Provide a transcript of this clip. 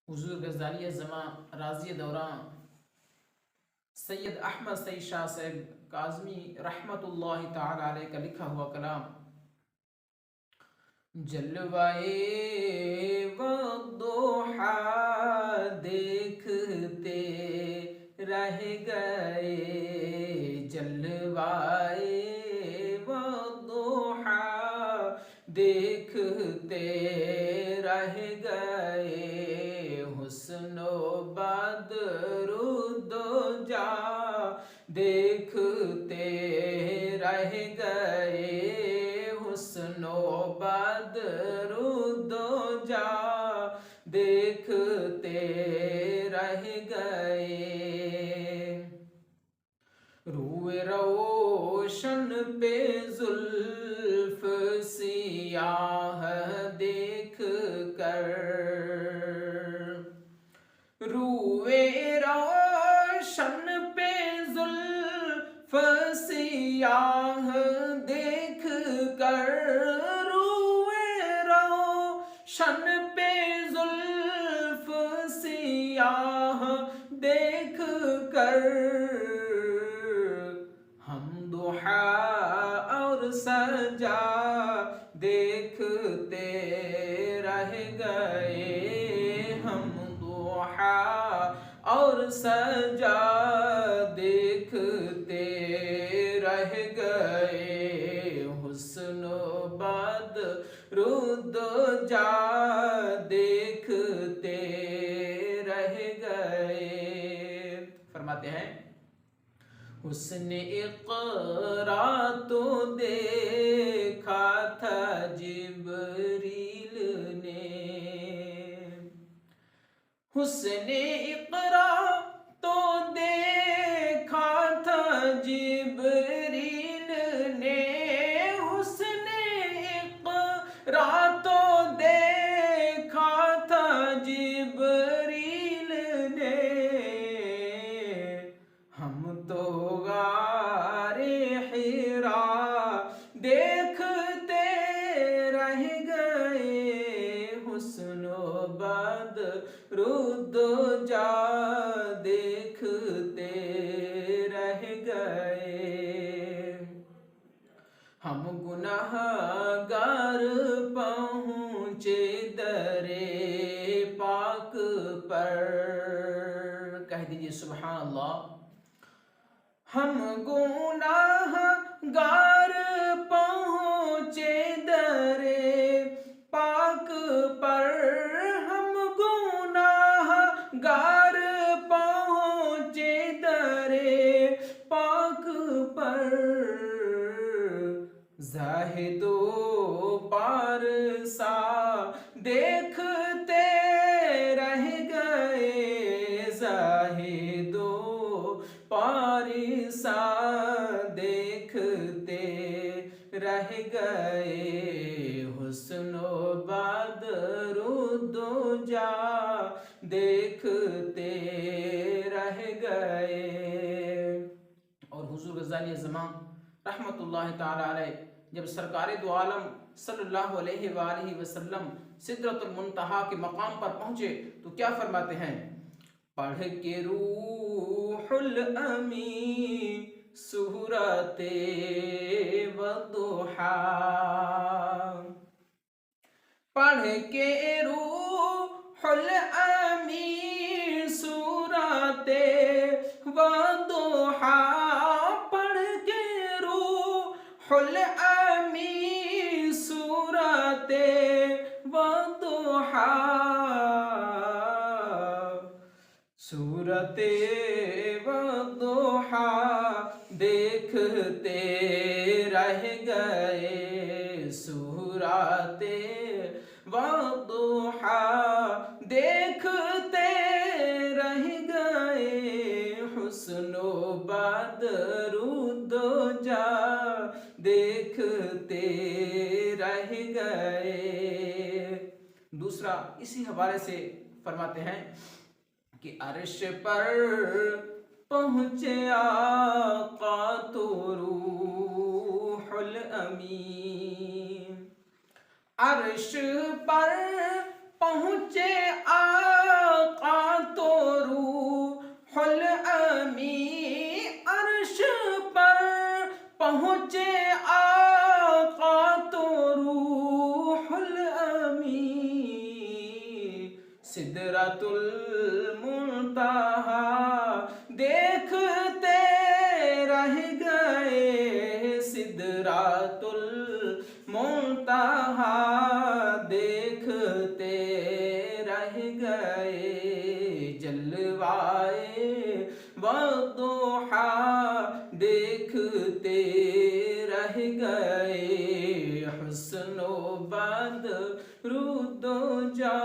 حضور غزالی زماں راضی دوراں سید احمد سعید شاہ صاحب کاظمی رحمت اللہ تعالی علیہ کا لکھا ہوا کلام جلوائے وضحا دیکھتے رہ گئے، جلوائے وضحا دیکھتے رہ گئے، حسن و بدر الدجا دیکھتے رہ گئے، حسن و بدر الدجا دیکھتے رہ گئے، روئے روشن پہ زلف سیاہ دیکھ کر، روئے روشن پہ زلف سیاہ دیکھ کر، روئے روشن پہ زلف سیاہ دیکھ کر، ہم ضحا اور سجا دیکھتے رہ گئے، ہم ضحا اور سجا دیکھتے رہ گئے، حسن و بدر الدجا دیکھتے رہ گئے۔ فرماتے ہیں حسن اقرا تو دیکھا تھا جبریل نے، حسن اقرا تو دیکھا تھا جبریل نے، حسن اقرا تو دیکھا تھا جبریل نے، ہم تو غار حرا دیکھتے رہ گئے، حسن و بدر الدجا دیکھتے رہ گئے، ہم گنہگار پہنچے در پاک پر، کہہ دیجئے سبحان اللہ، ہم گنہگار پہنچے در پاک پر، ہم گنہگار پہنچے در پاک پر، زاہد و پارسا دیکھتے رہ گئے، زاہد و پارسا دیکھتے رہ گئے، حسن و بدر الدجا دیکھتے رہ گئے۔ اور حضور غزالی زماں رحمت اللہ تعالی علیہ جب سرکار دو عالم صلی اللہ علیہ وآلہ وسلم سدرۃ المنتہا کے مقام پر پہنچے تو کیا فرماتے ہیں؟ پڑھ کے روح الامین سورۃ وضحا، پڑھ کے روح الامین سورۃ وضحا، پڑھ کے روح الامین سورۃ وضحا، سورۃ وضحا دیکھتے رہ گئے، سورۃ وضحا دیکھتے رہ گئے، حسن و بدر الدجا دیکھتے رہ گئے۔ دوسرا اسی حوالے سے فرماتے ہیں کہ عرش پر پہنچے آقا تو روح الامین، عرش پر پہنچے آقا سدرۃ المنتہا دیکھتے رہ گئے، سدرۃ المنتہا دیکھتے رہ گئے، جلوائے والضحیٰ دیکھتے رہ گئے، حسن و بدر و دجا